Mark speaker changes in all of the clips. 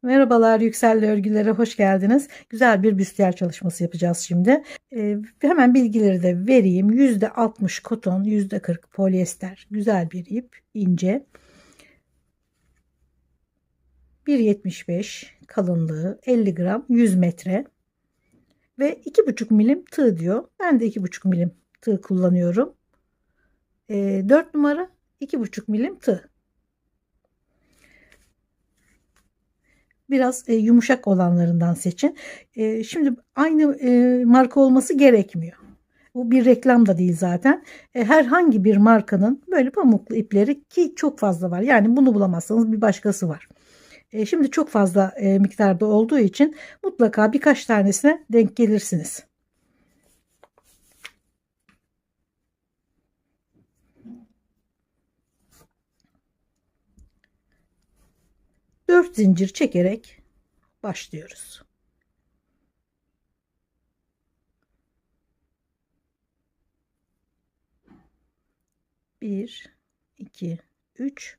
Speaker 1: Merhabalar, Yüksel'le örgülere hoş geldiniz. Güzel bir büstiyer çalışması yapacağız şimdi. Hemen bilgileri de vereyim. %60 koton, %40 polyester. Güzel bir ip, ince. 1,75 kalınlığı, 50 gram, 100 metre. Ve 2,5 milim tığ diyor. Ben de 2,5 milim tığ kullanıyorum. 4 numara 2,5 milim tığ. Biraz yumuşak olanlarından seçin. Şimdi aynı marka olması gerekmiyor. Bu bir reklam da değil zaten. Herhangi bir markanın böyle pamuklu ipleri ki çok fazla var. Yani bunu bulamazsanız bir başkası var. Şimdi çok fazla miktarda olduğu için mutlaka birkaç tanesine denk gelirsiniz. Dört zincir çekerek başlıyoruz. Bir, iki, üç,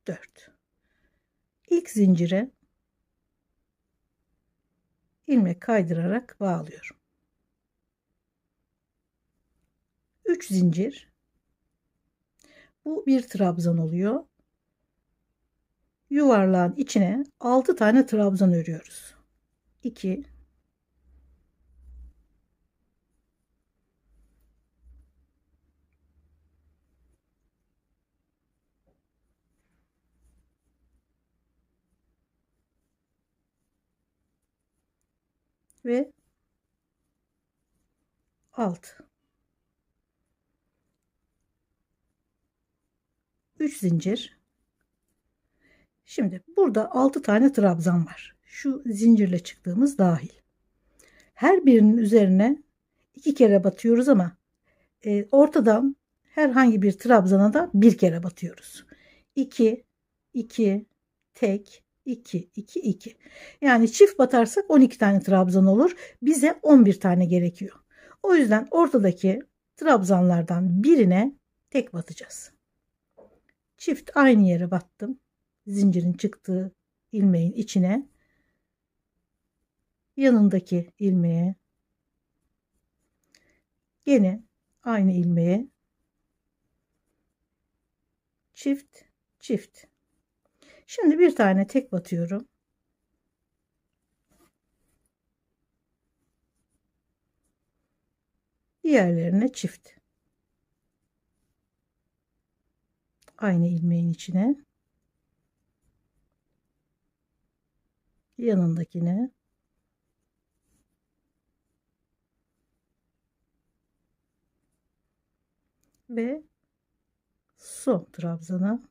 Speaker 1: dört. İlk zincire ilmek kaydırarak bağlıyorum. 3 zincir. Bu bir trabzan oluyor. Yuvarlağın içine 6 tane trabzan örüyoruz. 2, ve 6. 3 zincir. Şimdi burada 6 tane trabzan var. Şu zincirle çıktığımız dahil. Her birinin üzerine 2 kere batıyoruz ama ortadan herhangi bir trabzana da bir kere batıyoruz. 2, 2, tek, 2, 2, 2. Yani çift batarsak 12 tane trabzan olur. Bize 11 tane gerekiyor. O yüzden ortadaki trabzanlardan birine tek batacağız. Çift aynı yere battım. Zincirin çıktığı ilmeğin içine, yanındaki ilmeğe, gene aynı ilmeğe, çift çift. Şimdi bir tane tek batıyorum. Diğerlerine çift. Aynı ilmeğin içine, yanındakine, ve son trabzana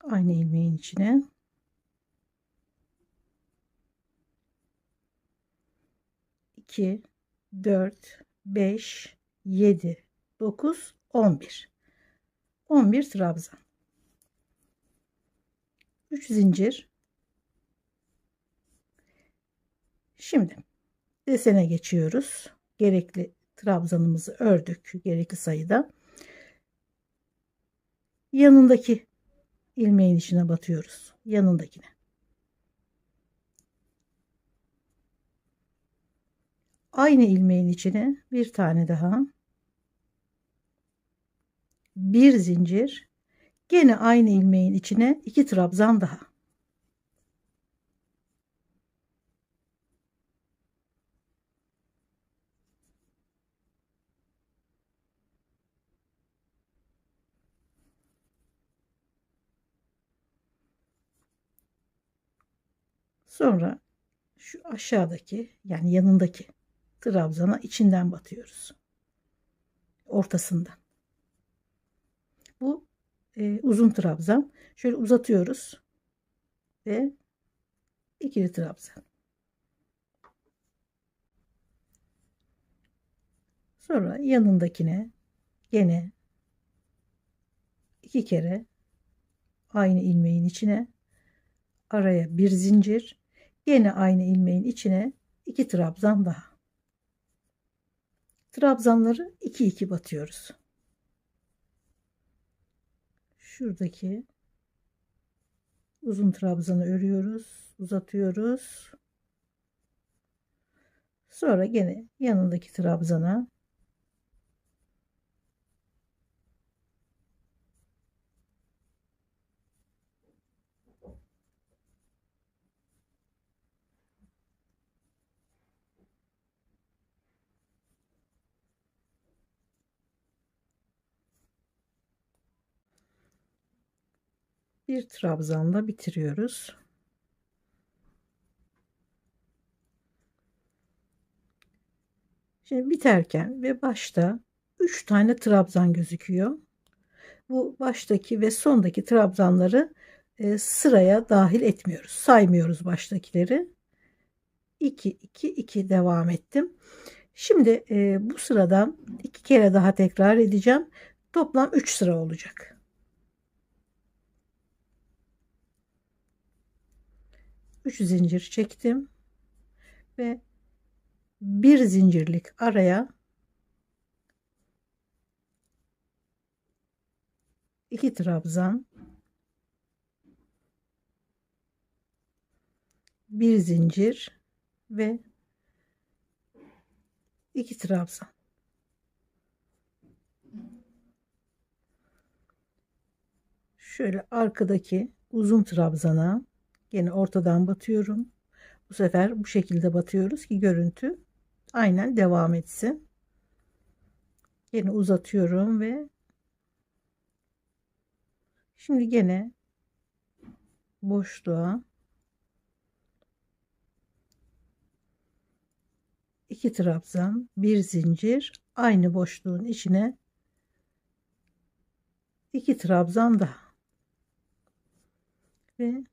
Speaker 1: aynı ilmeğin içine, 2, 4, 5, 7, 9, 11. 11 trabzan. 3 zincir. Şimdi desene geçiyoruz. Gerekli trabzanımızı ördük gerekli sayıda. Yanındaki ilmeğin içine batıyoruz. Yanındakine. Aynı ilmeğin içine bir tane daha. Bir zincir. Gene aynı ilmeğin içine 2 trabzan daha. Sonra şu aşağıdaki, yani yanındaki trabzana içinden batıyoruz. Ortasından. Bu uzun trabzan. Şöyle uzatıyoruz ve ikili trabzan. Sonra yanındakine gene 2 kere aynı ilmeğin içine, araya bir zincir, gene aynı ilmeğin içine 2 trabzan daha. Trabzanları 2 2 batıyoruz. şuradaki uzun trabzanı örüyoruz, uzatıyoruz. Sonra gene yanındaki trabzana bir trabzanla bitiriyoruz. Şimdi biterken ve başta 3 tane trabzan gözüküyor. Bu baştaki ve sondaki trabzanları sıraya dahil etmiyoruz. Saymıyoruz baştakileri. 2 2 2 devam ettim. Şimdi bu sıradan 2 kere daha tekrar edeceğim. Toplam 3 sıra olacak. 3 zincir çektim ve bir zincirlik araya 2 trabzan, bir zincir ve 2 trabzan. Şöyle arkadaki uzun trabzana yine ortadan batıyorum. Bu sefer bu şekilde batıyoruz ki görüntü aynen devam etsin. Yine uzatıyorum ve şimdi gene boşluğa 2 trabzan, bir zincir, aynı boşluğun içine 2 trabzan daha ve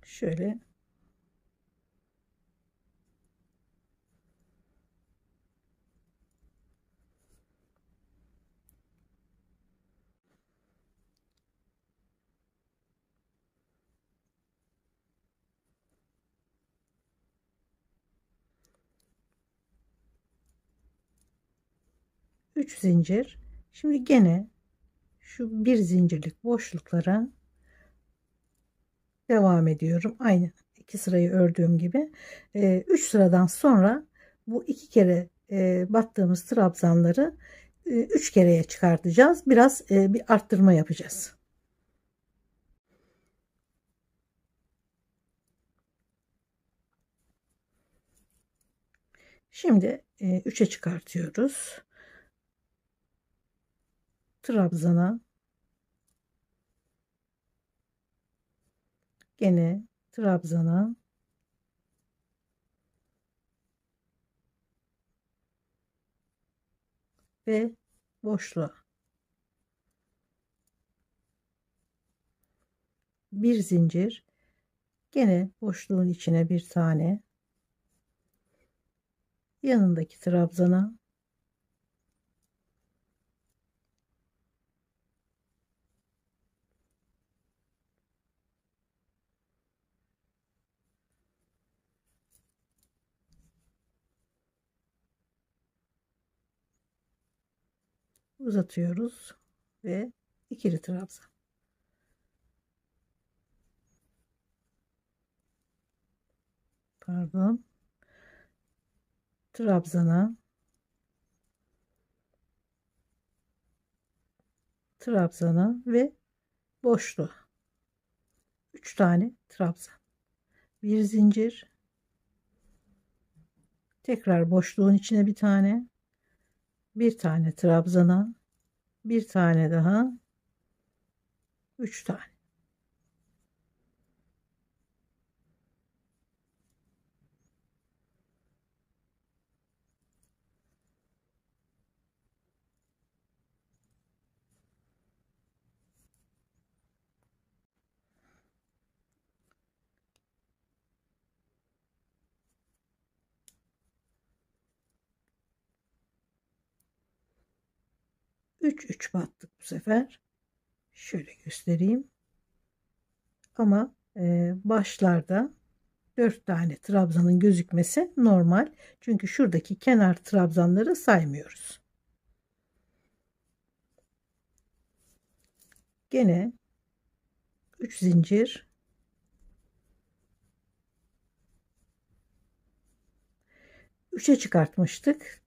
Speaker 1: şöyle üç zincir. Şimdi gene şu bir zincirlik boşluklara devam ediyorum. Aynı iki sırayı ördüğüm gibi. 3 sıradan sonra bu iki kere battığımız trabzanları 3 kereye çıkartacağız. Biraz bir arttırma yapacağız. Şimdi 3'e çıkartıyoruz. Trabzana gene trabzana ve boşluğa bir zincir, gene boşluğun içine bir tane, yanındaki trabzana uzatıyoruz ve ikili trabzan. Pardon. Trabzana trabzana ve boşluğa 3 tane trabzan, bir zincir, tekrar boşluğun içine bir tane trabzana, bir tane daha, 3 tane. Üç battık bu sefer. Şöyle göstereyim. Ama başlarda 4 tane trabzanın gözükmesi normal. Çünkü şuradaki kenar trabzanları saymıyoruz. 3 3 battık bu sefer. Şöyle göstereyim. Ama başlarda 4 tane trabzanın gözükmesi normal. Çünkü şuradaki kenar trabzanları saymıyoruz. 3 3 battık bu sefer. Şöyle göstereyim. Ama başlarda 4 tane trabzanın gözükmesi normal. Çünkü şuradaki kenar trabzanları saymıyoruz. Gene 3 zincir, 3'e çıkartmıştık.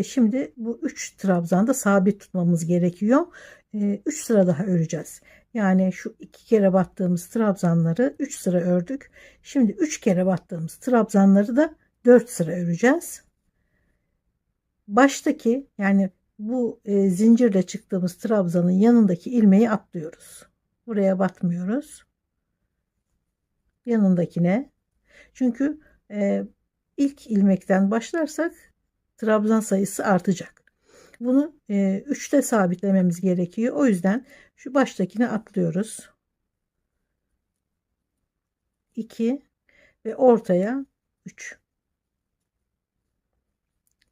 Speaker 1: Şimdi bu 3 trabzanda sabit tutmamız gerekiyor. 3 sıra daha öreceğiz. Yani şu 2 kere battığımız trabzanları 3 sıra ördük. Şimdi 3 kere battığımız trabzanları da 4 sıra öreceğiz. Baştaki, yani bu zincirle çıktığımız trabzanın yanındaki ilmeği atlıyoruz. Buraya batmıyoruz. Yanındakine. Çünkü ilk ilmekten başlarsak trabzan sayısı artacak. Bunu 3'te sabitlememiz gerekiyor. O yüzden şu baştakine atlıyoruz. 2 ve ortaya 3.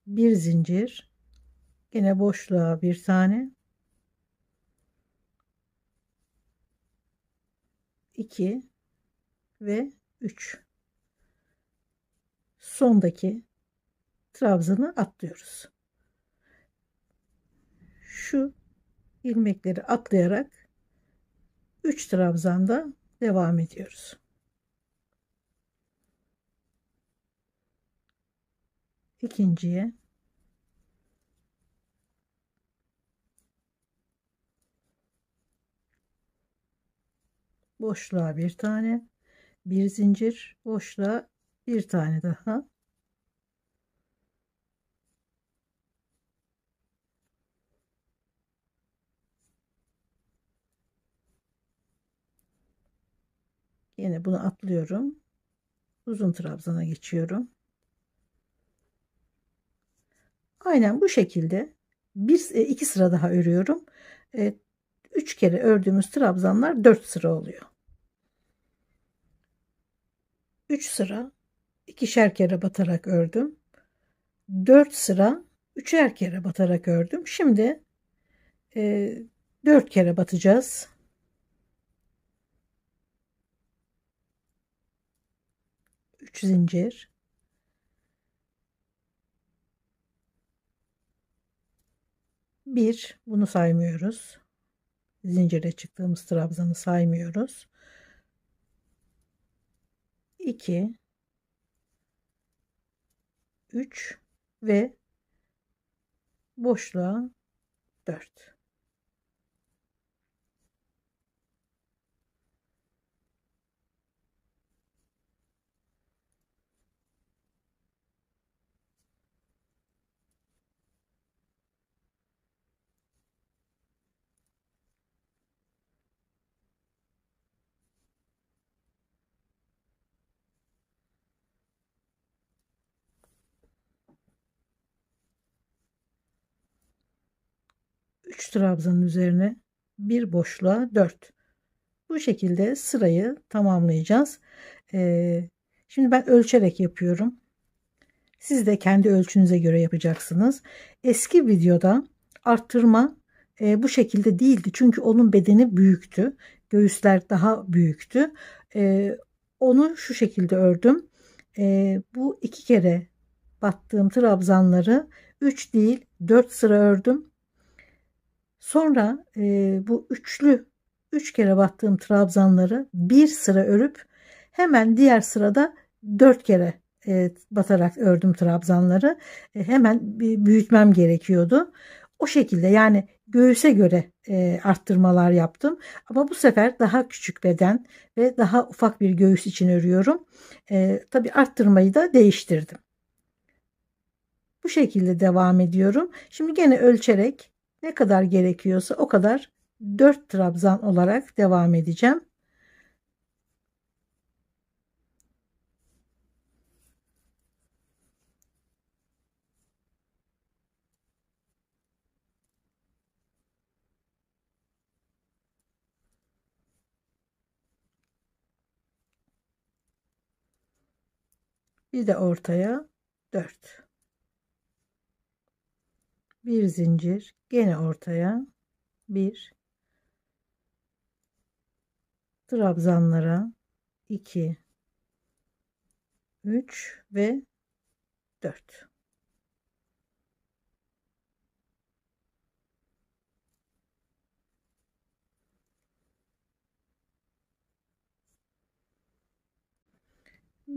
Speaker 1: Bir zincir. Yine boşluğa bir tane. 2 ve 3. Sondaki trabzanı atlıyoruz. Şu ilmekleri atlayarak 3 trabzanda devam ediyoruz. İkinciye boşluğa bir tane, bir zincir, boşluğa bir tane daha. Yine bunu atlıyorum. Uzun trabzana geçiyorum. Aynen bu şekilde iki sıra daha örüyorum. 3 kere ördüğümüz trabzanlar 4 sıra oluyor. 3 sıra ikişer kere batarak ördüm. 4 sıra üçer kere batarak ördüm. Şimdi 4 kere batacağız. 3 zincir, bir, bunu saymıyoruz. Zincire çıktığımız trabzanı saymıyoruz. 2, 3 ve boşluğa 4. Üç trabzanın üzerine bir boşluğa 4. Bu şekilde sırayı tamamlayacağız. Şimdi ben ölçerek yapıyorum. Siz de kendi ölçünüze göre yapacaksınız. Eski videoda arttırma bu şekilde değildi. Çünkü onun bedeni büyüktü. Göğüsler daha büyüktü. E, Onu şu şekilde ördüm. Bu 2 kere battığım trabzanları 3 değil 4 sıra ördüm. Sonra bu 3 kere battığım trabzanları bir sıra örüp hemen diğer sırada 4 kere batarak ördüm trabzanları. Hemen büyütmem gerekiyordu. O şekilde, yani göğüse göre arttırmalar yaptım. Ama bu sefer daha küçük beden ve daha ufak bir göğüs için örüyorum. Tabii arttırmayı da değiştirdim. Bu şekilde devam ediyorum. Şimdi gene ölçerek ne kadar gerekiyorsa o kadar 4 trabzan olarak devam edeceğim. Bir de ortaya 4. Bir zincir, gene ortaya bir, trabzanlara 2, 3 ve 4.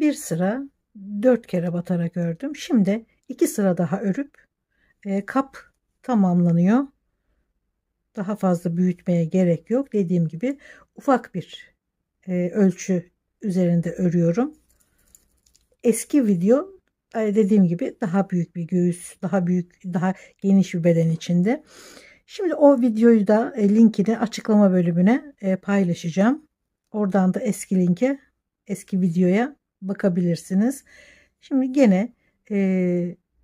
Speaker 1: bir sıra 4 kere batarak ördüm. Şimdi 2 sıra daha örüp kap tamamlanıyor. Daha fazla büyütmeye gerek yok. Dediğim gibi ufak bir ölçü üzerinde örüyorum. Eski video dediğim gibi daha büyük bir göğüs, daha büyük, daha geniş bir beden içinde. Şimdi o videoyu da linkini açıklama bölümüne paylaşacağım. Oradan da eski linke, eski videoya bakabilirsiniz. Şimdi gene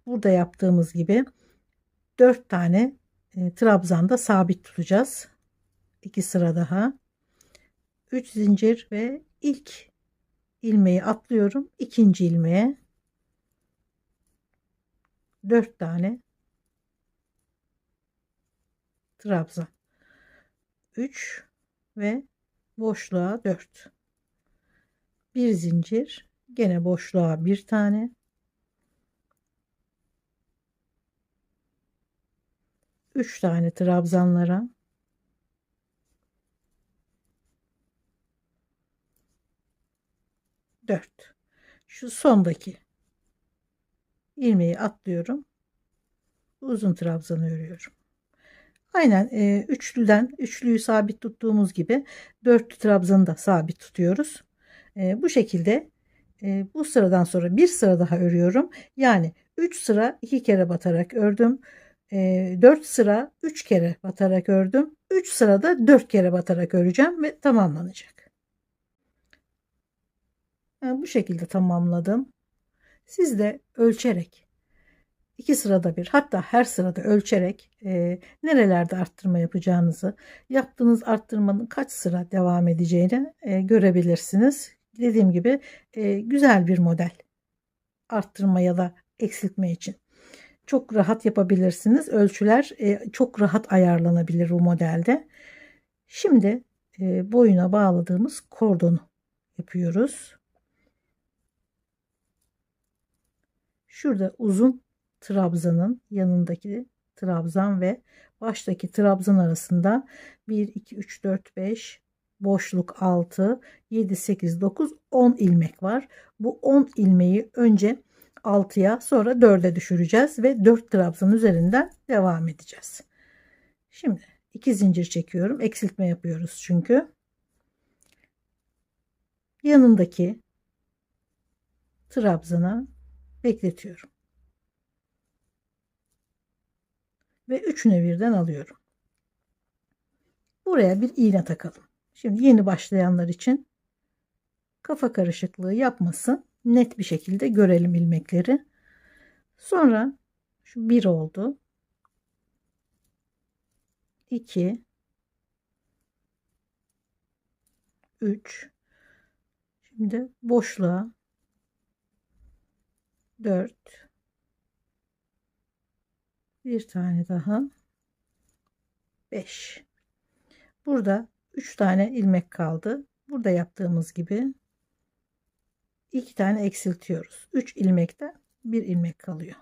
Speaker 1: burada yaptığımız gibi 4 tane trabzanda sabit tutacağız. 2 sıra daha. 3 zincir ve ilk ilmeği atlıyorum. İkinci ilmeğe 4 tane trabzan. 3 ve boşluğa 4. Bir zincir, gene boşluğa bir tane. 3 tane trabzanlara 4. Şu sondaki ilmeği atlıyorum. Uzun trabzanı örüyorum. Aynen üçlüyü sabit tuttuğumuz gibi dörtlü trabzanı da sabit tutuyoruz. Bu şekilde bu sıradan sonra bir sıra daha örüyorum. Yani 3 sıra 2 kere batarak ördüm. 4 sıra 3 kere batarak ördüm. 3 sırada 4 kere batarak öreceğim ve tamamlanacak. Bu şekilde tamamladım. Siz de ölçerek 2 sırada bir, hatta her sırada ölçerek nerelerde arttırma yapacağınızı, yaptığınız arttırmanın kaç sıra devam edeceğini görebilirsiniz. Dediğim gibi güzel bir model arttırma ya da eksiltme için. Çok rahat yapabilirsiniz. Ölçüler çok rahat ayarlanabilir bu modelde. Şimdi boyuna bağladığımız kordonu yapıyoruz. Şurada uzun trabzanın yanındaki trabzan ve baştaki trabzan arasında 1 2 3 4 5 boşluk 6 7 8 9 10 ilmek var. Bu 10 ilmeği önce 6'ya, sonra 4'e düşüreceğiz ve 4 trabzan üzerinden devam edeceğiz. Şimdi 2 zincir çekiyorum. Eksiltme yapıyoruz çünkü. Yanındaki trabzana bekletiyorum. Ve üçüne birden alıyorum. Buraya bir iğne takalım. Şimdi yeni başlayanlar için kafa karışıklığı yapmasın. Net bir şekilde görelim ilmekleri. Sonra şu 1 oldu. 2 3 Şimdi boşluğa 4, bir tane daha 5. Burada 3 tane ilmek kaldı. Burada yaptığımız gibi 2 tane eksiltiyoruz. 3 ilmekten 1 ilmek kalıyor.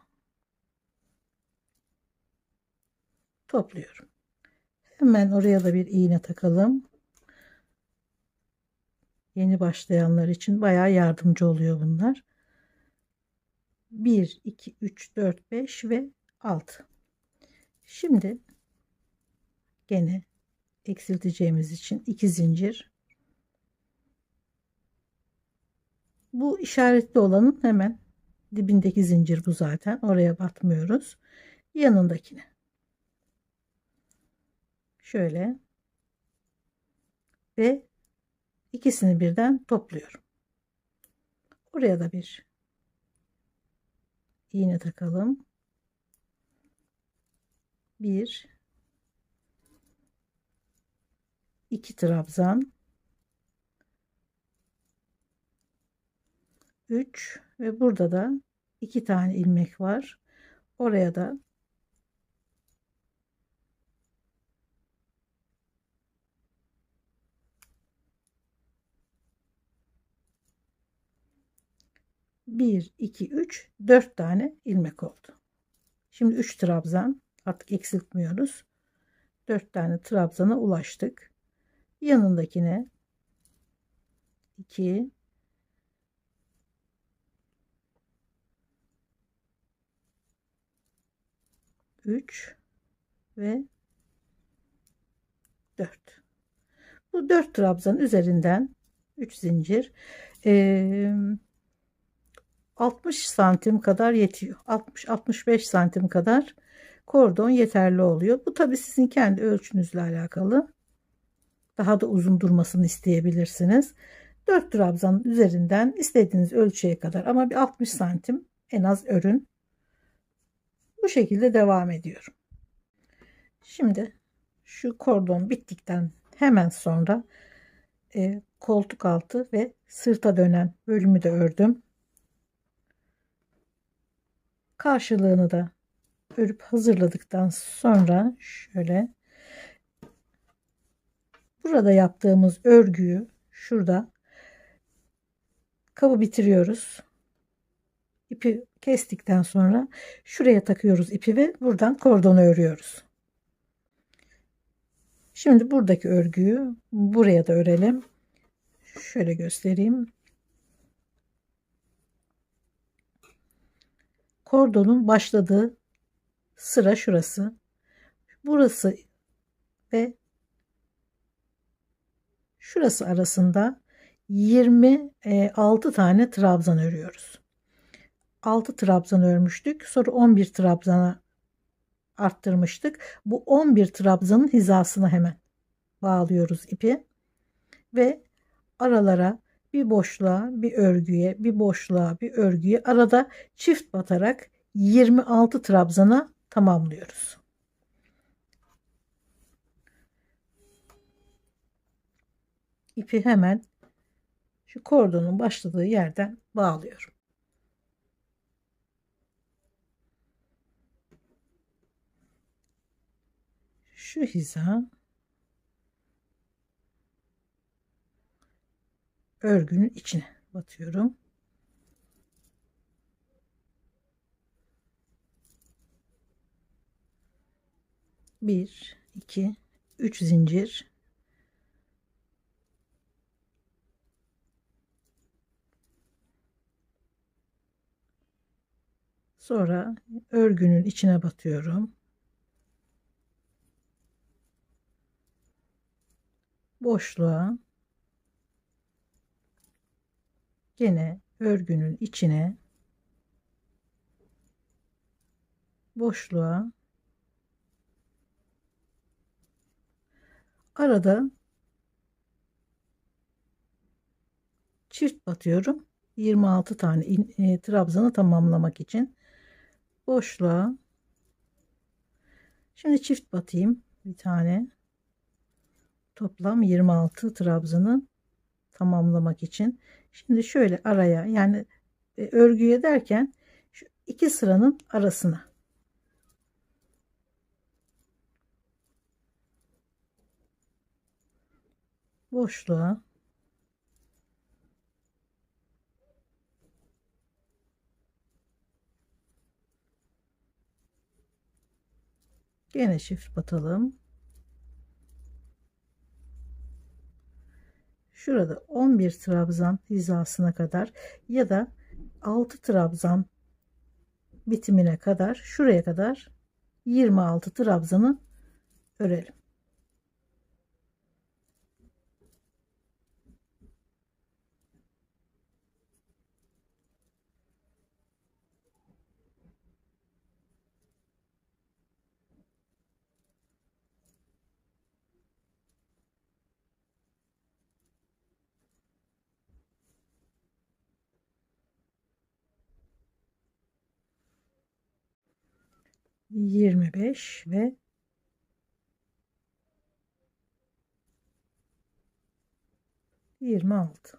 Speaker 1: Topluyorum. Hemen oraya da bir iğne takalım. Yeni başlayanlar için bayağı yardımcı oluyor bunlar. 1 2 3 4 5 ve 6. Şimdi gene eksilteceğimiz için 2 zincir. Bu işaretli olanın hemen dibindeki zincir bu zaten. Oraya batmıyoruz. Yanındakine. Şöyle ve ikisini birden topluyorum. Oraya da bir iğne takalım. 1 2 trabzan, 3 ve burada da 2 tane ilmek var. Oraya da bir, iki, üç, 4 tane ilmek oldu. Şimdi 3 trabzan, artık eksiltmiyoruz. 4 tane trabzana ulaştık. Yanındakine 2 3 ve 4. Bu 4 trabzan üzerinden 3 zincir 60 santim kadar yetiyor. 60-65 santim kadar kordon yeterli oluyor. Bu tabi sizin kendi ölçünüzle alakalı. Daha da uzun durmasını isteyebilirsiniz. 4 trabzanın üzerinden istediğiniz ölçüye kadar ama bir 60 santim en az örün. Bu şekilde devam ediyorum. Şimdi şu kordon bittikten hemen sonra koltuk altı ve sırta dönen bölümü de ördüm. Karşılığını da örüp hazırladıktan sonra şöyle burada yaptığımız örgüyü şurada kabı bitiriyoruz. İpi kestikten sonra şuraya takıyoruz ipi ve buradan kordonu örüyoruz. Şimdi buradaki örgüyü buraya da örelim. Şöyle göstereyim. Kordonun başladığı sıra şurası. Burası ve şurası arasında 26 tane trabzan örüyoruz. 6 trabzan örmüştük. Sonra 11 trabzana arttırmıştık. Bu 11 trabzanın hizasına hemen bağlıyoruz ipi ve aralara bir boşluğa, bir örgüye, bir boşluğa, bir örgüye arada çift batarak 26 trabzana tamamlıyoruz. İpi hemen şu kordonun başladığı yerden bağlıyorum. Şu hiza örgünün içine batıyorum. Bir, iki, üç zincir. Sonra örgünün içine batıyorum. Boşluğa, gene örgünün içine, boşluğa, arada çift batıyorum. 26 tane trabzanı tamamlamak için boşluğa. Şimdi çift batayım bir tane. Toplam 26 trabzanı tamamlamak için. Şimdi şöyle araya, yani örgüye derken şu iki sıranın arasına boşluğa, gene çift batalım. Şurada 11 trabzan hizasına kadar ya da 6 trabzan bitimine kadar, şuraya kadar 26 trabzanı örelim. Yirmi beş ve 26.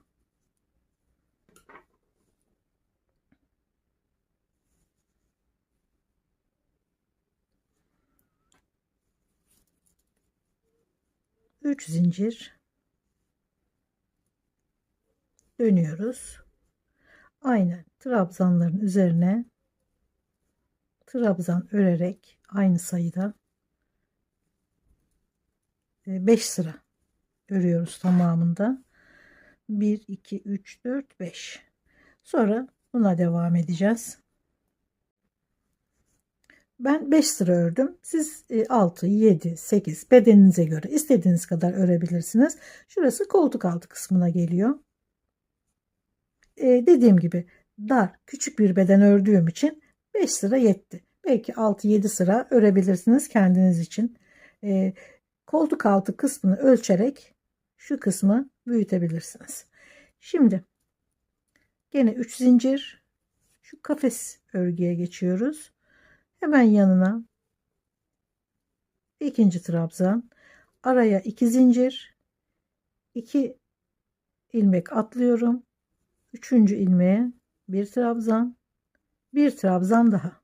Speaker 1: Üç zincir dönüyoruz. Aynen trabzanların üzerine trabzan örerek aynı sayıda 5 sıra örüyoruz tamamında. 1 2 3 4 5. Sonra buna devam edeceğiz. Ben 5 sıra ördüm. Siz 6, 7, 8 bedeninize göre istediğiniz kadar örebilirsiniz. Şurası koltuk altı kısmına geliyor. Dediğim gibi dar, küçük bir beden ördüğüm için 5 sıra yetti. Belki 6-7 sıra örebilirsiniz kendiniz için. Koltuk altı kısmını ölçerek şu kısmı büyütebilirsiniz. Şimdi gene 3 zincir, şu kafes örgüye geçiyoruz. Hemen yanına ikinci trabzan, araya 2 zincir, 2 ilmek atlıyorum. Üçüncü ilmeğe bir trabzan, bir trabzan daha.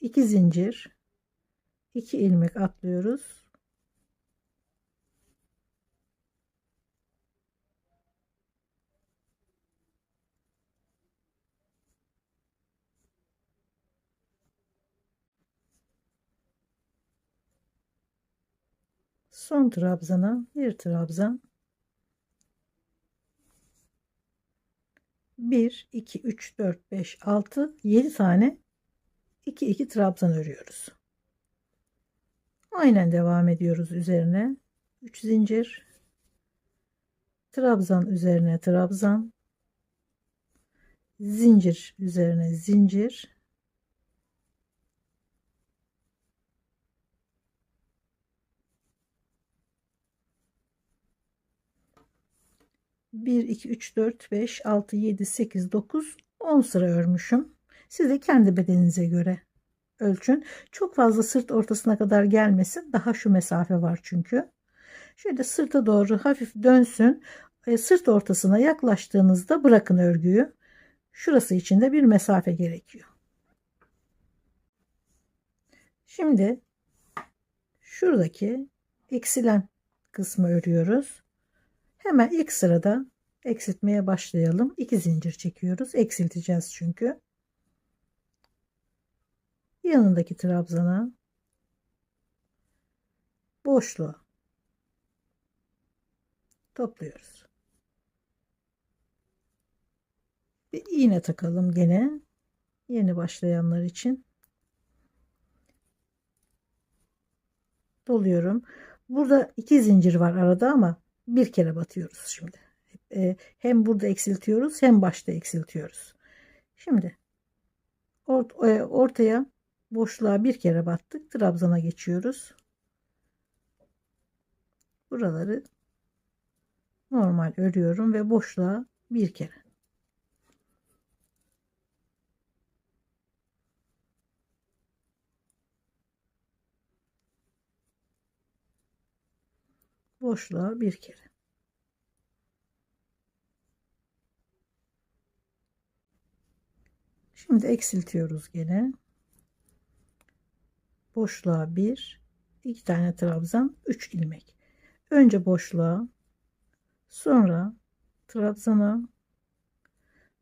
Speaker 1: İki zincir, 2 ilmek atlıyoruz. Son trabzana bir trabzan, 1 2 3 4 5 6 7 tane 2 2 trabzan örüyoruz. Aynen devam ediyoruz üzerine. 3 zincir, trabzan üzerine trabzan, zincir üzerine zincir, bir 2 3 4 5 6 7 8 9 10 sıra örmüşüm. Siz de kendi bedeninize göre ölçün. Çok fazla sırt ortasına kadar gelmesin. Daha şu mesafe var çünkü. Şöyle sırta doğru hafif dönsün. Sırt ortasına yaklaştığınızda bırakın örgüyü. Şurası için de bir mesafe gerekiyor. Şimdi şuradaki eksilen kısmı örüyoruz. Hemen ilk sırada eksiltmeye başlayalım. 2 zincir çekiyoruz. Eksilteceğiz çünkü. Yanındaki trabzana, boşluğa topluyoruz. Bir iğne takalım gene. Yeni başlayanlar için. Doluyorum. Burada 2 zincir var arada ama bir kere batıyoruz şimdi. Hem burada eksiltiyoruz hem başta eksiltiyoruz. Şimdi ortaya boşluğa bir kere battık. Trabzana geçiyoruz. Buraları normal örüyorum ve boşluğa bir kere. Boşluğa bir kere. Şimdi eksiltiyoruz gene. Boşluğa bir, 2 tane trabzan, 3 ilmek. Önce boşluğa, sonra trabzana,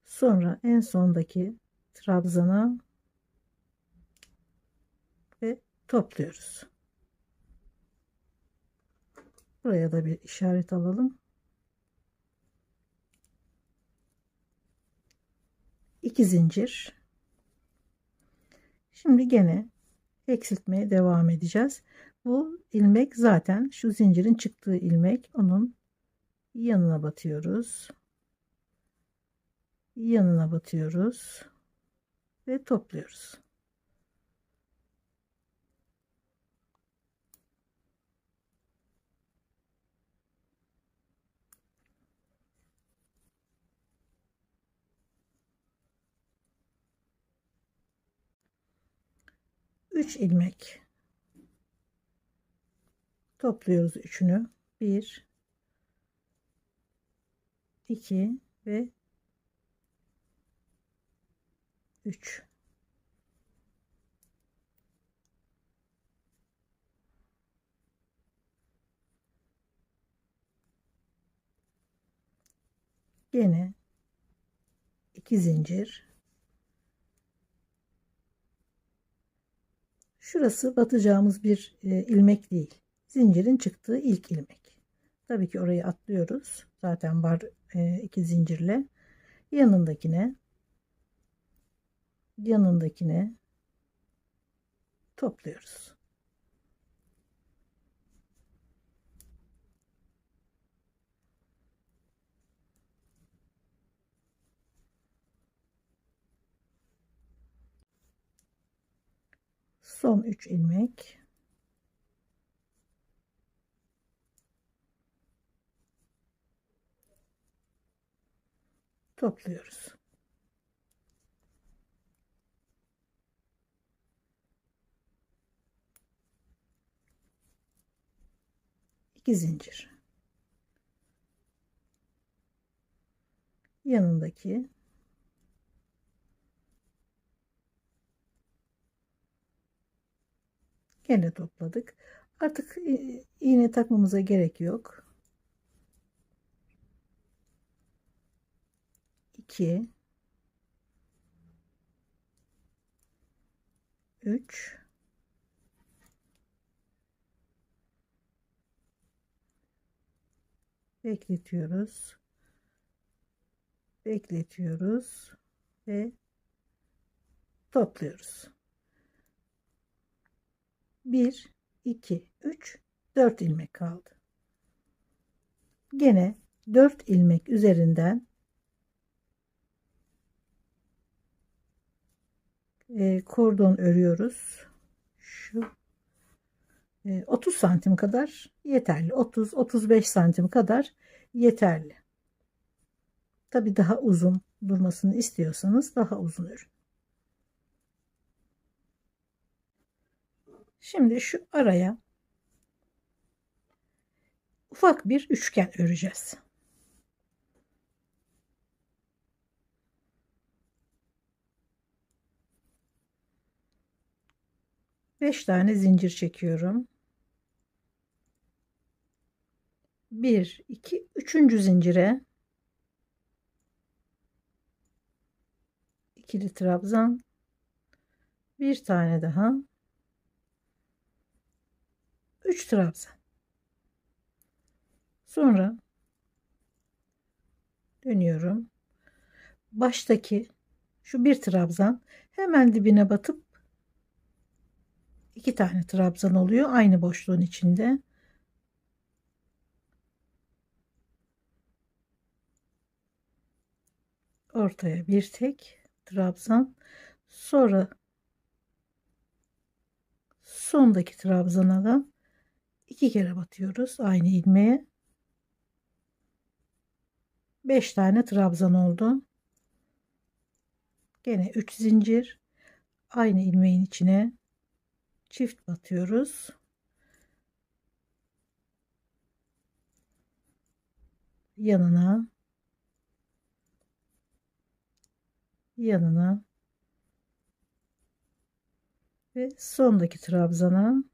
Speaker 1: sonra en sondaki trabzana ve topluyoruz. Buraya da bir işaret alalım. 2 zincir. Şimdi gene eksiltmeye devam edeceğiz. Bu ilmek zaten şu zincirin çıktığı ilmek. Onun yanına batıyoruz. Yanına batıyoruz ve topluyoruz. Üç ilmek topluyoruz üçünü. 1 2 ve 3. Gene 2 zincir. Şurası batacağımız bir ilmek değil. Zincirin çıktığı ilk ilmek. Tabii ki orayı atlıyoruz. Zaten var 2 zincirle. yanındakine topluyoruz. Son 3 ilmek topluyoruz. İki zincir, yanındaki gene topladık. Artık iğne takmamıza gerek yok. 2 3 bekletiyoruz ve topluyoruz. 1 2 3 4 ilmek kaldı. Gene 4 ilmek üzerinden kordon örüyoruz. Şu 30 santim kadar yeterli. 30-35 santim kadar yeterli. Tabi daha uzun durmasını istiyorsanız daha uzun örün. Şimdi şu araya ufak bir üçgen öreceğiz. Beş tane zincir çekiyorum. 1 2 3. zincire ikili trabzan, bir tane daha, 3 trabzan. Sonra dönüyorum. Baştaki şu bir trabzan hemen dibine batıp 2 tane trabzan oluyor aynı boşluğun içinde. Ortaya bir tek trabzan, sonra sondaki trabzana da 2 kere batıyoruz aynı ilmeğe. 5 tane trabzan oldu. Gene 3 zincir, aynı ilmeğin içine çift batıyoruz. Yanına ve sondaki trabzana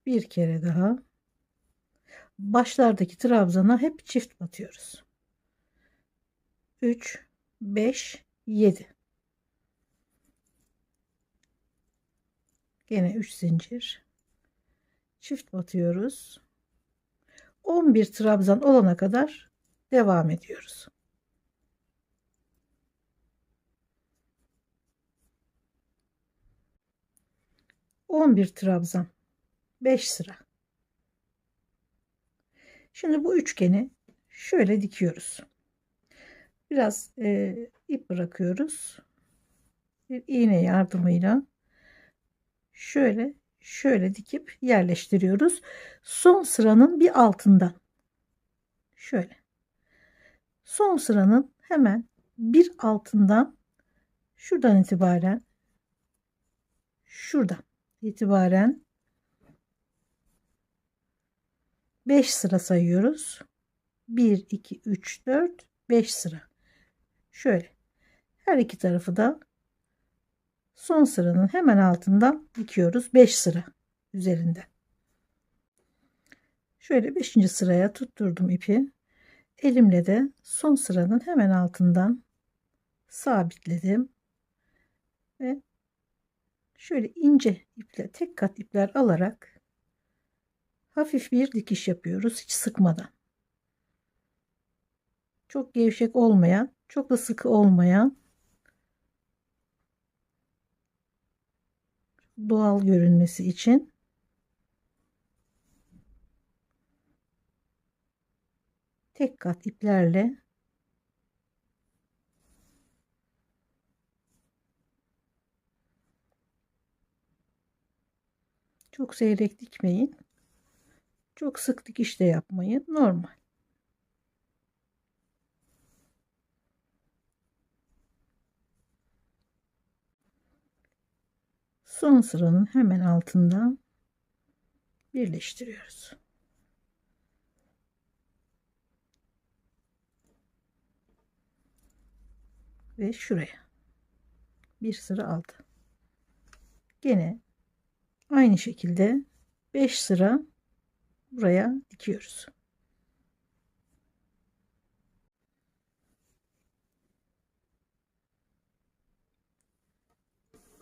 Speaker 1: bir kere daha, başlardaki trabzana hep çift batıyoruz. 3 5 7, gene 3 zincir, çift batıyoruz. 11 trabzan olana kadar devam ediyoruz. ...11 trabzan, 5 sıra. Şimdi bu üçgeni şöyle dikiyoruz. Biraz ip bırakıyoruz. Bir iğne yardımıyla şöyle dikip yerleştiriyoruz. Son sıranın bir altından. Şöyle. Son sıranın hemen bir altından, şuradan itibaren 5 sıra sayıyoruz. 1 2 3 4 5 sıra. Şöyle her iki tarafı da son sıranın hemen altından dikiyoruz 5 sıra üzerinde. Şöyle 5. sıraya tutturdum ipi. Elimle de son sıranın hemen altından sabitledim ve şöyle ince iple, tek kat ipler alarak hafif bir dikiş yapıyoruz hiç sıkmadan. Çok gevşek olmayan, çok da sıkı olmayan, doğal görünmesi için tek kat iplerle çok seyrek dikmeyin. Çok sık dikiş de yapmayın. Normal. Son sıranın hemen altından birleştiriyoruz. Ve şuraya bir sıra aldı. Gene aynı şekilde 5 sıra buraya dikiyoruz.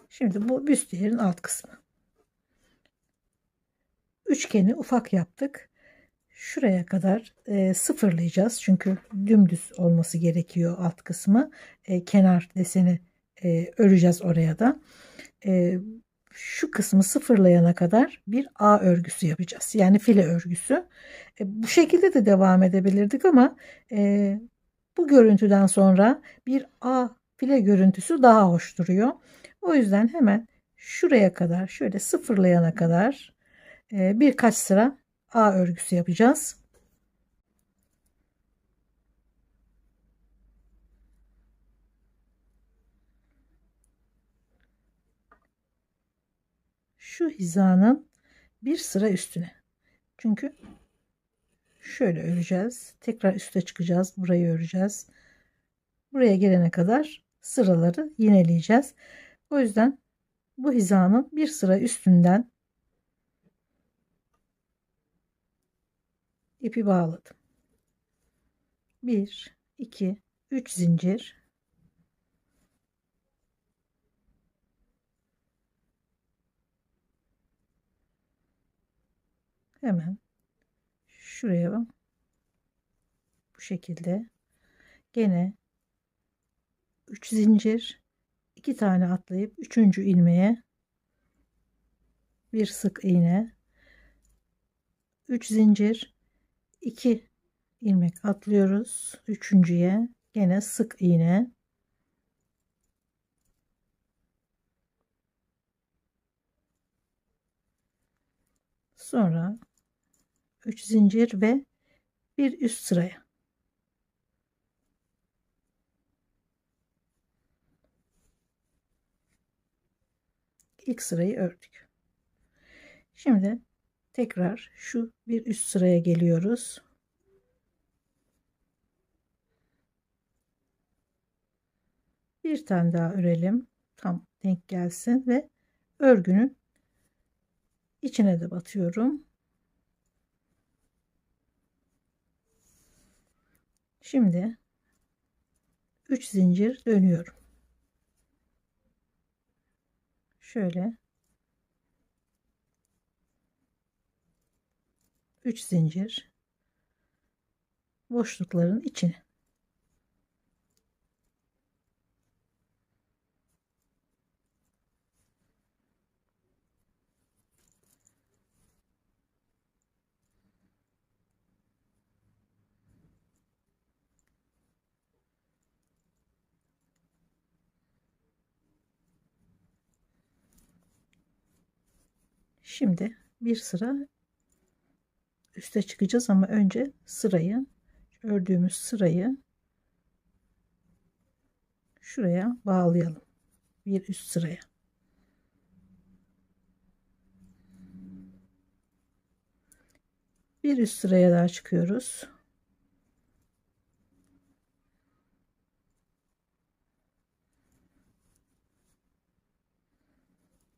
Speaker 1: Şimdi bu büstiyerin alt kısmı. Üçgeni ufak yaptık. Şuraya kadar sıfırlayacağız. Çünkü dümdüz olması gerekiyor alt kısmı. Kenar deseni öreceğiz oraya da. Şu kısmı sıfırlayana kadar bir A örgüsü yapacağız. Yani file örgüsü. Bu şekilde de devam edebilirdik ama bu görüntüden sonra bir A file görüntüsü daha hoş duruyor. O yüzden hemen şuraya kadar şöyle sıfırlayana kadar birkaç sıra A örgüsü yapacağız. Şu hizanın bir sıra üstüne. Çünkü şöyle öreceğiz. Tekrar üste çıkacağız. Burayı öreceğiz. Buraya gelene kadar sıraları yineleyeceğiz. O yüzden bu hizanın bir sıra üstünden ipi bağladım. 1, 2, 3 zincir. Hemen şuraya bu şekilde gene 3 zincir, 2 tane atlayıp 3. ilmeğe bir sık iğne, 3 zincir, 2 ilmek atlıyoruz. Üçüncüye gene sık iğne, sonra 3 zincir ve bir üst sıraya. İlk sırayı ördük. Şimdi tekrar şu bir üst sıraya geliyoruz. Bir tane daha örelim. Tam denk gelsin ve örgünün içine de batıyorum. Şimdi 3 zincir dönüyorum. Şöyle 3 zincir boşlukların içine. Şimdi bir sıra üste çıkacağız ama önce sırayı, ördüğümüz sırayı şuraya bağlayalım. Bir üst sıraya. Bir üst sıraya daha çıkıyoruz.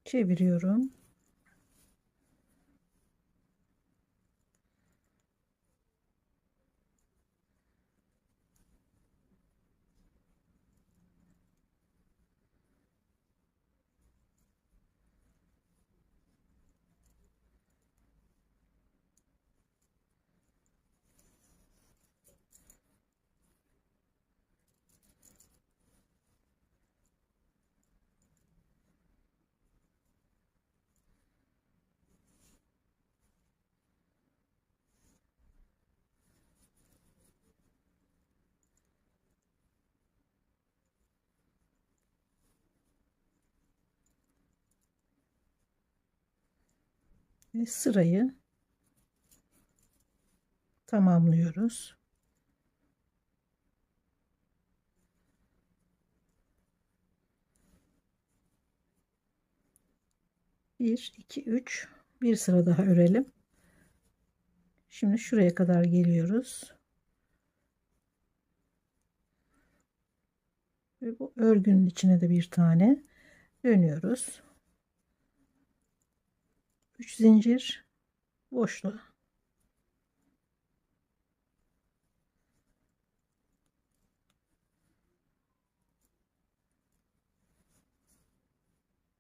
Speaker 1: Çeviriyorum. ve sırayı tamamlıyoruz. Bir, iki, üç. Bir sıra daha örelim. Şimdi şuraya kadar geliyoruz. Ve bu örgünün içine de bir tane dönüyoruz. 3 zincir boşluğa.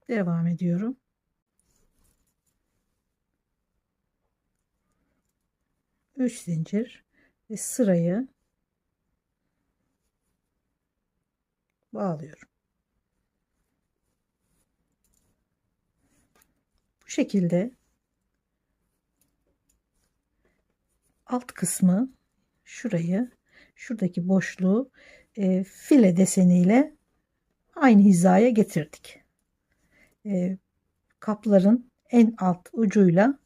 Speaker 1: Devam ediyorum. 3 zincir ve sırayı bağlıyorum. Bu şekilde alt kısmı, şurayı, şuradaki boşluğu file deseniyle aynı hizaya getirdik. Kapların en alt ucuyla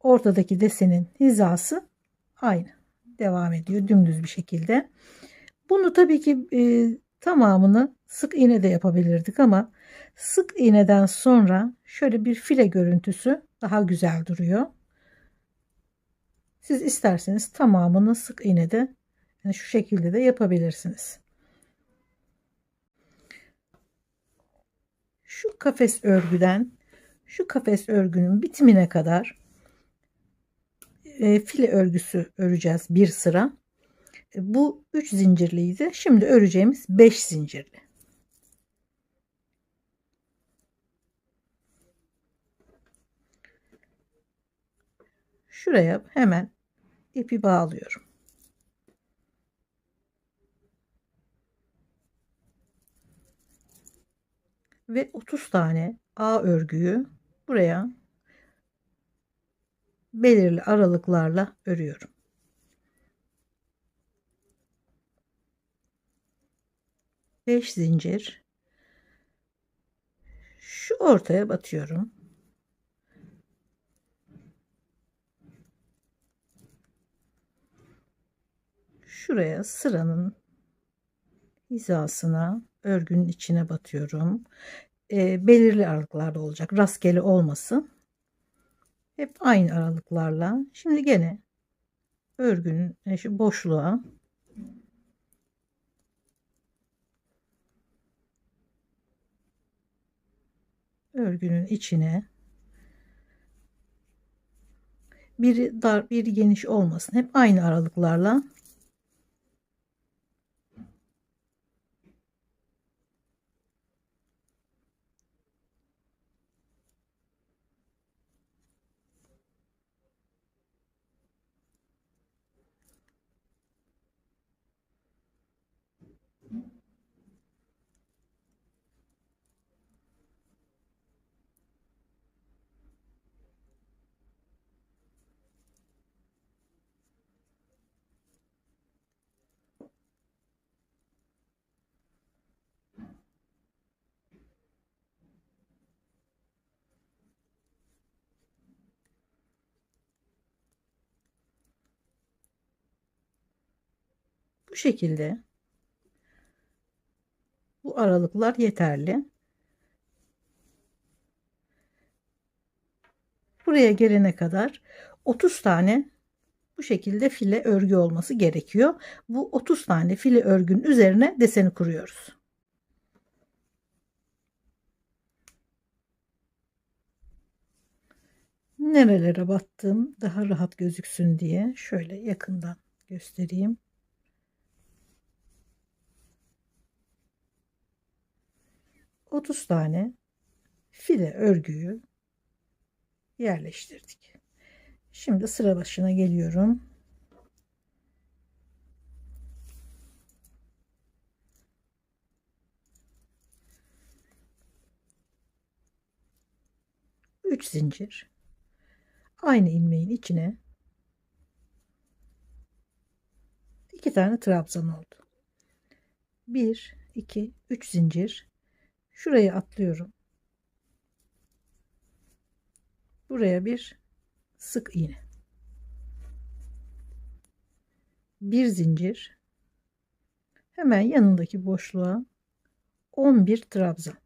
Speaker 1: ortadaki desenin hizası aynı devam ediyor dümdüz bir şekilde. Bunu tabii ki tamamını sık iğne de yapabilirdik ama sık iğneden sonra şöyle bir file görüntüsü daha güzel duruyor. Siz isterseniz tamamını sık iğne de, yani şu şekilde de yapabilirsiniz. Şu kafes örgüden şu kafes örgünün bitimine kadar file örgüsü öreceğiz bir sıra. Bu 3 zincirliydi. Şimdi öreceğimiz 5 zincirli. Şuraya hemen ipi bağlıyorum. Ve 30 tane A örgüyü buraya belirli aralıklarla örüyorum. Beş zincir, şu ortaya batıyorum. Şuraya sıranın hizasına örgünün içine batıyorum. Belirli aralıklarda olacak, rastgele olmasın. Hep aynı aralıklarla. Şimdi gene örgünün şu boşluğa örgünün içine, biri dar biri geniş olmasın, hep aynı aralıklarla bu şekilde, bu aralıklar yeterli. Buraya gelene kadar 30 tane bu şekilde file örgü olması gerekiyor. Bu 30 tane file örgünün üzerine deseni kuruyoruz. Nerelere battım daha rahat gözüksün diye şöyle yakından göstereyim. Otuz tane file örgüyü yerleştirdik. Şimdi sıra başına geliyorum. Üç zincir, aynı ilmeğin içine iki tane trabzan oldu. 1 2 3 zincir, şuraya atlıyorum. Buraya bir sık iğne, bir zincir, hemen yanındaki boşluğa 11 trabzan,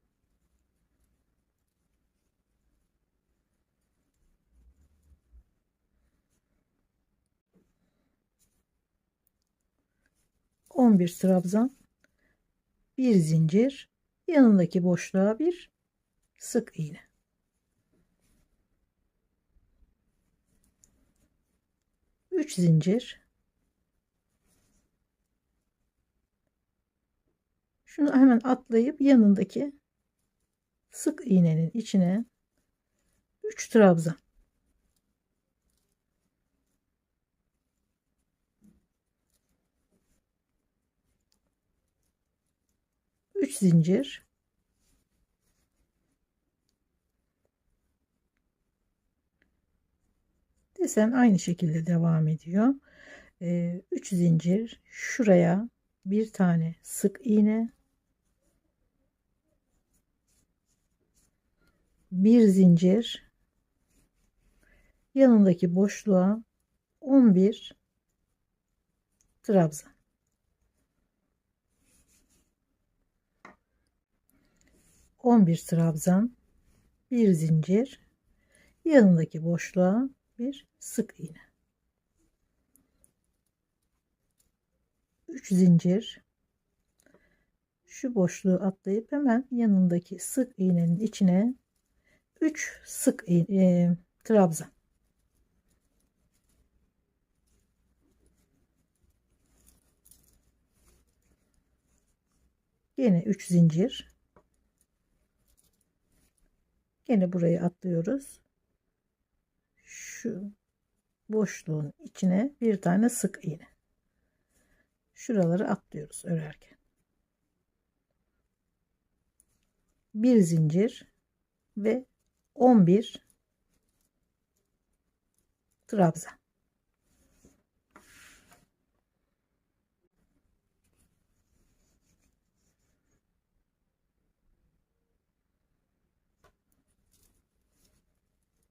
Speaker 1: bir zincir, yanındaki boşluğa bir sık iğne, 3 zincir. Şunu hemen atlayıp yanındaki sık iğnenin içine 3 trabzan, 3 zincir, desen aynı şekilde devam ediyor. 3 zincir, şuraya bir tane sık iğne, bir zincir, yanındaki boşluğa 11 trabzan, 11 trabzan, bir zincir, yanındaki boşluğa bir sık iğne, 3 zincir, şu boşluğu atlayıp hemen yanındaki sık iğnenin içine 3 sık iğne, trabzan, yine 3 zincir, yine burayı atlıyoruz. Şu boşluğun içine bir tane sık iğne, şuraları atlıyoruz örerken, bir zincir ve 11 trabzan,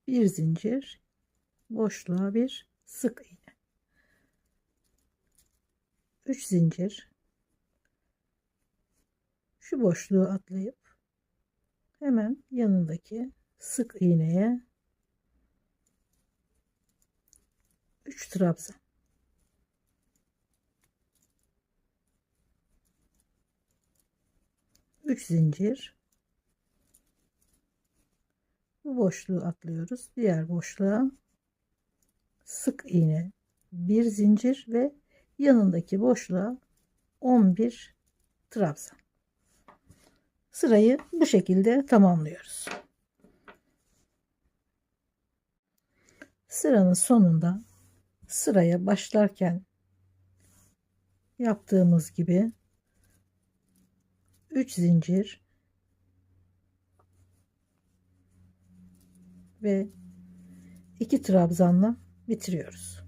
Speaker 1: bir zincir, boşluğa bir sık iğne, 3 zincir, şu boşluğu atlayıp hemen yanındaki sık iğneye 3 trabzan, 3 zincir, bu boşluğu atlıyoruz, diğer boşluğa sık iğne, bir zincir ve yanındaki boşluğa 11 trabzan. Sırayı bu şekilde tamamlıyoruz. Sıranın sonunda sıraya başlarken yaptığımız gibi 3 zincir ve 2 trabzanla bitiriyoruz.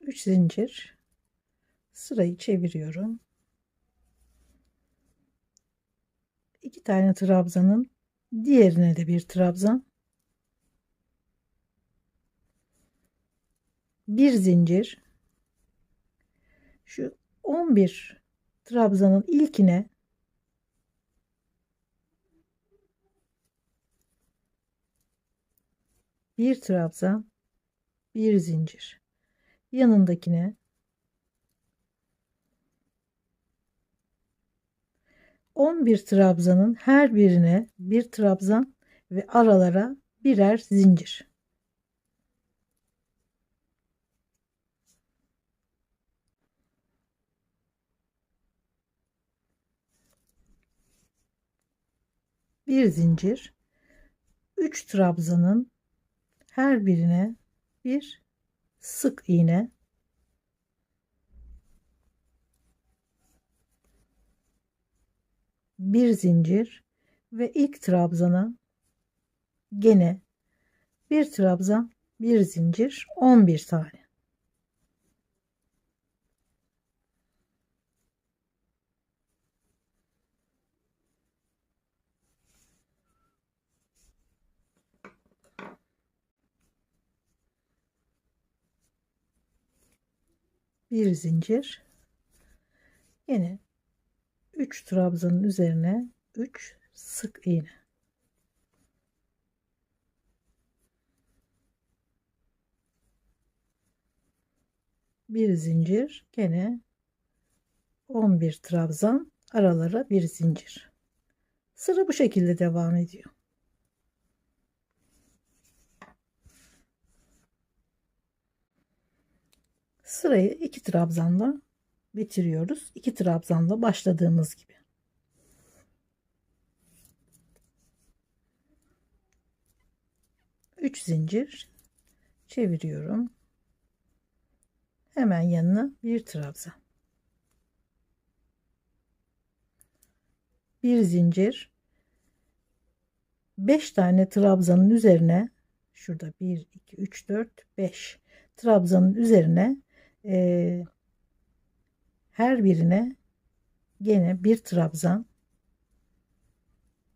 Speaker 1: Üç zincir, sırayı çeviriyorum. 2 tane trabzanın diğerine de bir trabzan, bir zincir, şu 11 trabzanın ilkine bir trabzan, bir zincir, yanındakine 11 trabzanın her birine bir trabzan ve aralara birer zincir. Bir zincir, 3 trabzanın her birine bir sık iğne, bir zincir ve ilk trabzana gene bir trabzan, bir zincir, 11 tane. Bir zincir, yine 3 trabzanın üzerine 3 sık iğne. Bir zincir, gene 11 trabzan, aralara bir zincir. Sıra bu şekilde devam ediyor. Sırayı 2 trabzanla bitiriyoruz. 2 trabzanla başladığımız gibi. Üç zincir çeviriyorum. Hemen yanına bir trabzan. Bir zincir, 5 tane trabzanın üzerine, şurada 1 2 3 4 5 trabzanın üzerine her birine gene bir trabzan,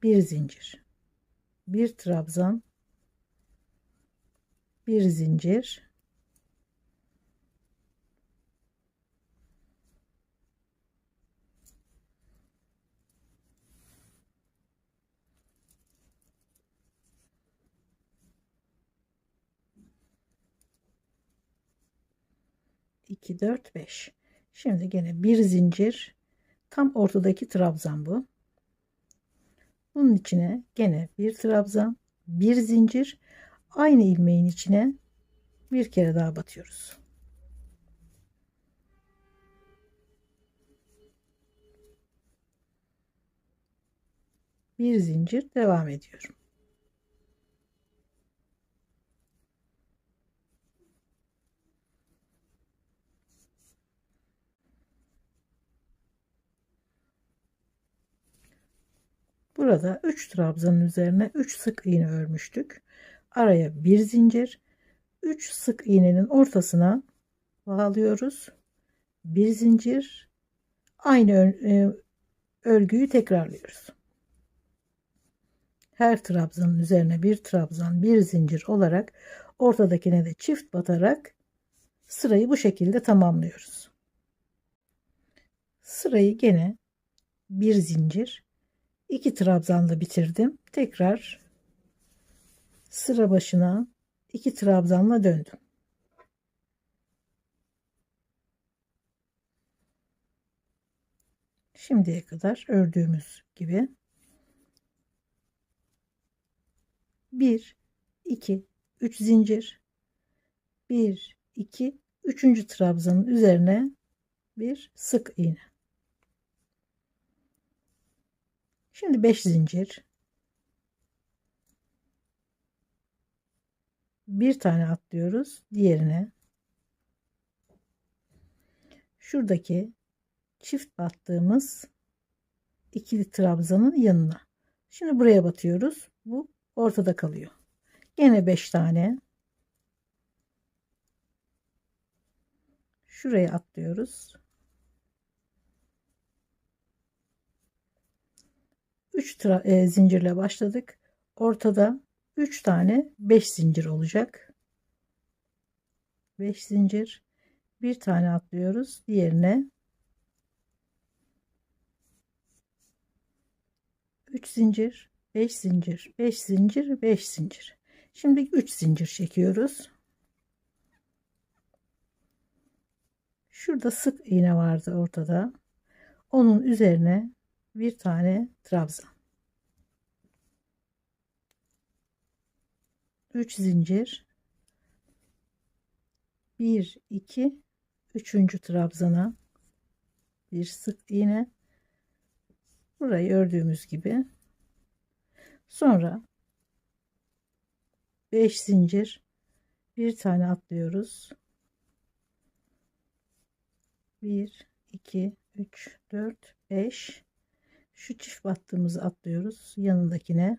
Speaker 1: bir zincir, bir trabzan, bir zincir, iki dört beş. Şimdi gene bir zincir, tam ortadaki trabzan bu. Bunun içine gene bir trabzan, bir zincir, aynı ilmeğin içine bir kere daha batıyoruz. Bir zincir, devam ediyorum. Burada 3 trabzanın üzerine 3 sık iğne örmüştük. Araya bir zincir, 3 sık iğnenin ortasına bağlıyoruz. Bir zincir, aynı örgüyü tekrarlıyoruz. Her trabzanın üzerine bir trabzan, bir zincir olarak ortadakine de çift batarak sırayı bu şekilde tamamlıyoruz. Sırayı gene bir zincir, 2 trabzanla bitirdim. Tekrar sıra başına 2 trabzanla döndüm. Şimdiye kadar ördüğümüz gibi 1 2 3 zincir, 1 2 3. trabzanın üzerine bir sık iğne. Şimdi 5 zincir, bir tane atlıyoruz diğerine. Şuradaki çift battığımız ikili trabzanın yanına. Şimdi buraya batıyoruz. Bu ortada kalıyor. Yine 5 tane. Şuraya atlıyoruz. 3 zincirle başladık. Ortada 3 tane 5 zincir olacak. 5 zincir, bir tane atlıyoruz diğerine. 3 zincir, 5 zincir, 5 zincir, 5 zincir. Şimdi 3 zincir çekiyoruz. Şurada sık iğne vardı ortada. Onun üzerine bir tane trabzan. 3 zincir, 1 2 3. trabzana bir sık iğne, burayı ördüğümüz gibi. Sonra 5 zincir, bir tane atlıyoruz. 1 2 3 4 5. Şu çift battığımızı atlıyoruz yanındakine.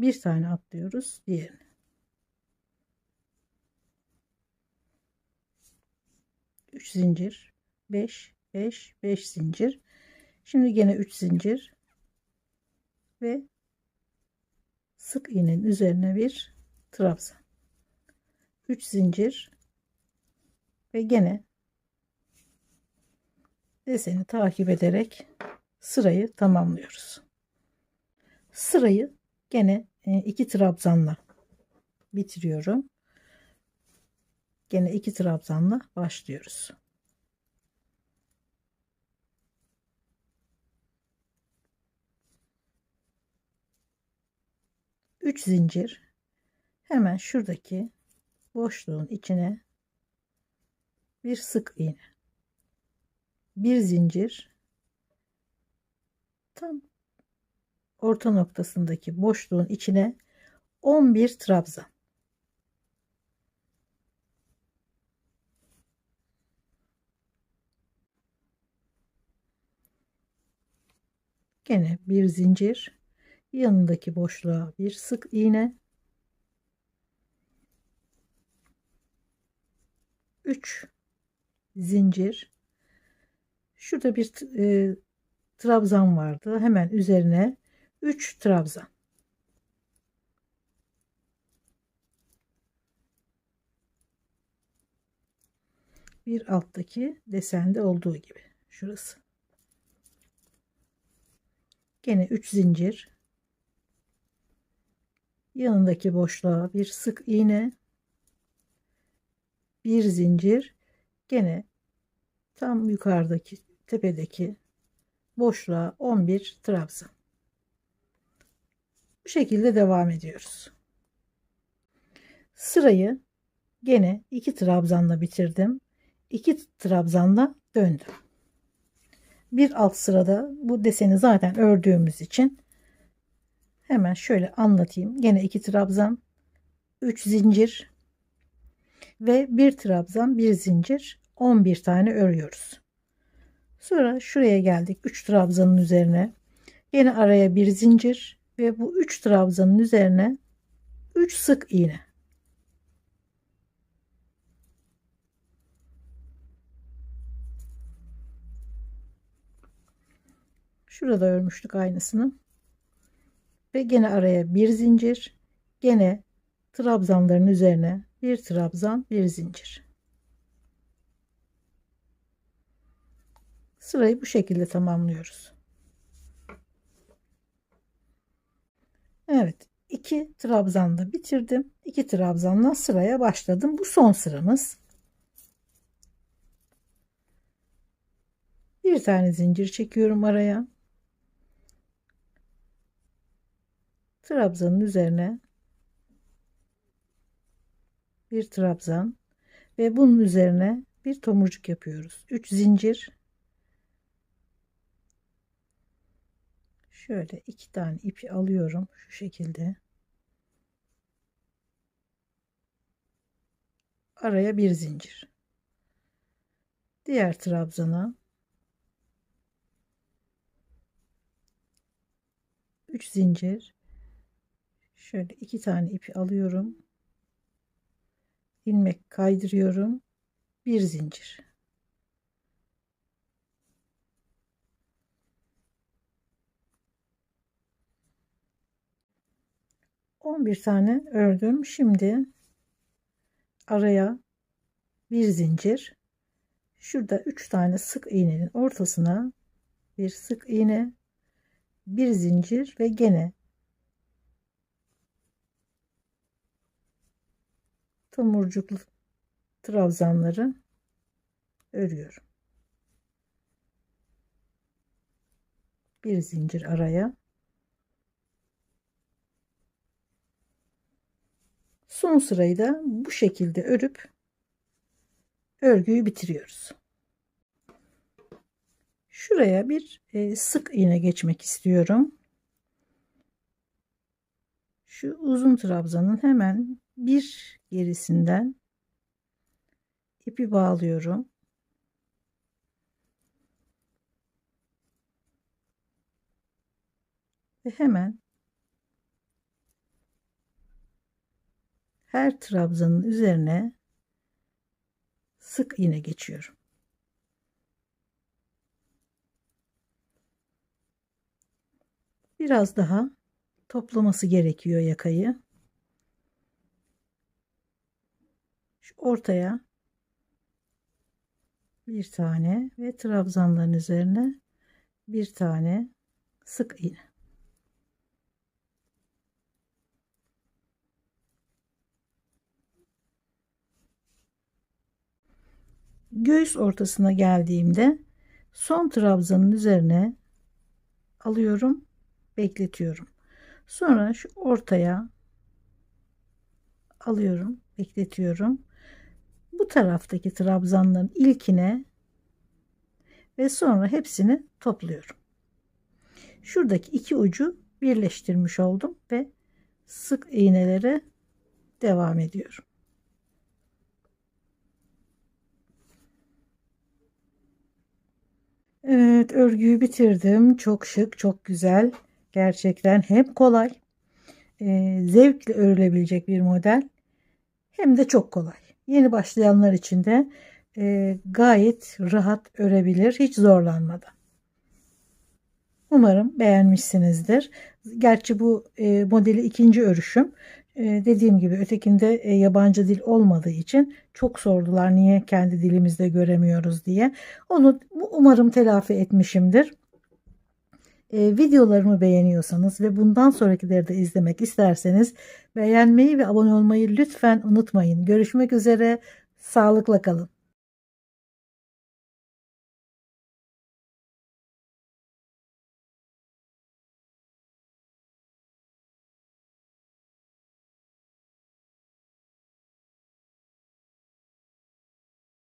Speaker 1: bir tane atlıyoruz diğerine. Üç zincir, 5 5 5 zincir. Şimdi gene 3 zincir ve sık iğnenin üzerine bir trabzan. 3 zincir ve gene deseni takip ederek sırayı tamamlıyoruz. Sırayı gene 2 trabzanla bitiriyorum. Gene 2 trabzanla başlıyoruz. Üç zincir, hemen şuradaki boşluğun içine bir sık iğne, bir zincir, tam orta noktasındaki boşluğun içine 11 trabzan. Gene bir zincir, yanındaki boşluğa bir sık iğne, 3 zincir. Şurada bir trabzan vardı, hemen üzerine 3 trabzan. Bir alttaki desende olduğu gibi şurası. Gene 3 zincir, yanındaki boşluğa bir sık iğne, bir zincir, gene tam yukarıdaki tepedeki boşluğa 11 trabzan. Bu şekilde devam ediyoruz. Sırayı gene 2 trabzanla bitirdim. 2 trabzanla döndüm. Bir alt sırada bu deseni zaten ördüğümüz için hemen şöyle anlatayım. Gene 2 trabzan, 3 zincir ve bir trabzan, bir zincir, 11 tane örüyoruz. Sonra şuraya geldik, 3 trabzanın üzerine yine araya bir zincir ve bu 3 trabzanın üzerine 3 sık iğne. Şurada örmüştük aynısını ve gene araya bir zincir, gene trabzanların üzerine bir trabzan, bir zincir. Sırayı bu şekilde tamamlıyoruz. Evet, 2 trabzanla bitirdim. 2 trabzanla sıraya başladım. Bu son sıramız. Bir tane zincir çekiyorum araya. Trabzanın üzerine bir trabzan ve bunun üzerine bir tomurcuk yapıyoruz. 3 zincir. Şöyle 2 tane ipi alıyorum şu şekilde. Araya bir zincir. Diğer trabzana 3 zincir. Şöyle 2 tane ipi alıyorum. İlmek kaydırıyorum. Bir zincir. 11 tane ördüm. Şimdi araya bir zincir. Şurada 3 tane sık iğnenin ortasına bir sık iğne, bir zincir ve gene tomurcuklu trabzanları örüyorum. Bir zincir araya. Son sırayı da bu şekilde örüp örgüyü bitiriyoruz. Şuraya bir sık iğne geçmek istiyorum. Şu uzun trabzanın hemen bir gerisinden ipi bağlıyorum. Ve hemen her trabzanın üzerine sık iğne geçiyorum. Biraz daha toplaması gerekiyor yakayı. Şu ortaya bir tane ve trabzanların üzerine bir tane sık iğne. Göğüs ortasına geldiğimde son trabzanın üzerine alıyorum, bekletiyorum. Sonra şu ortaya alıyorum, bekletiyorum. Bu taraftaki trabzanların ilkine ve sonra hepsini topluyorum. Şuradaki iki ucu birleştirmiş oldum ve sık iğnelere devam ediyorum. Evet, örgüyü bitirdim. Çok şık, çok güzel. Gerçekten hem kolay, zevkle örülebilecek bir model, hem de çok kolay. Yeni başlayanlar için de gayet rahat örebilir, hiç zorlanmadan. Umarım beğenmişsinizdir. Gerçi bu modeli ikinci örüşüm. Dediğim gibi ötekinde yabancı dil olmadığı için çok sordular, niye kendi dilimizde göremiyoruz diye. Onu umarım telafi etmişimdir. Videolarımı beğeniyorsanız ve bundan sonrakileri de izlemek isterseniz beğenmeyi ve abone olmayı lütfen unutmayın. Görüşmek üzere, sağlıkla kalın.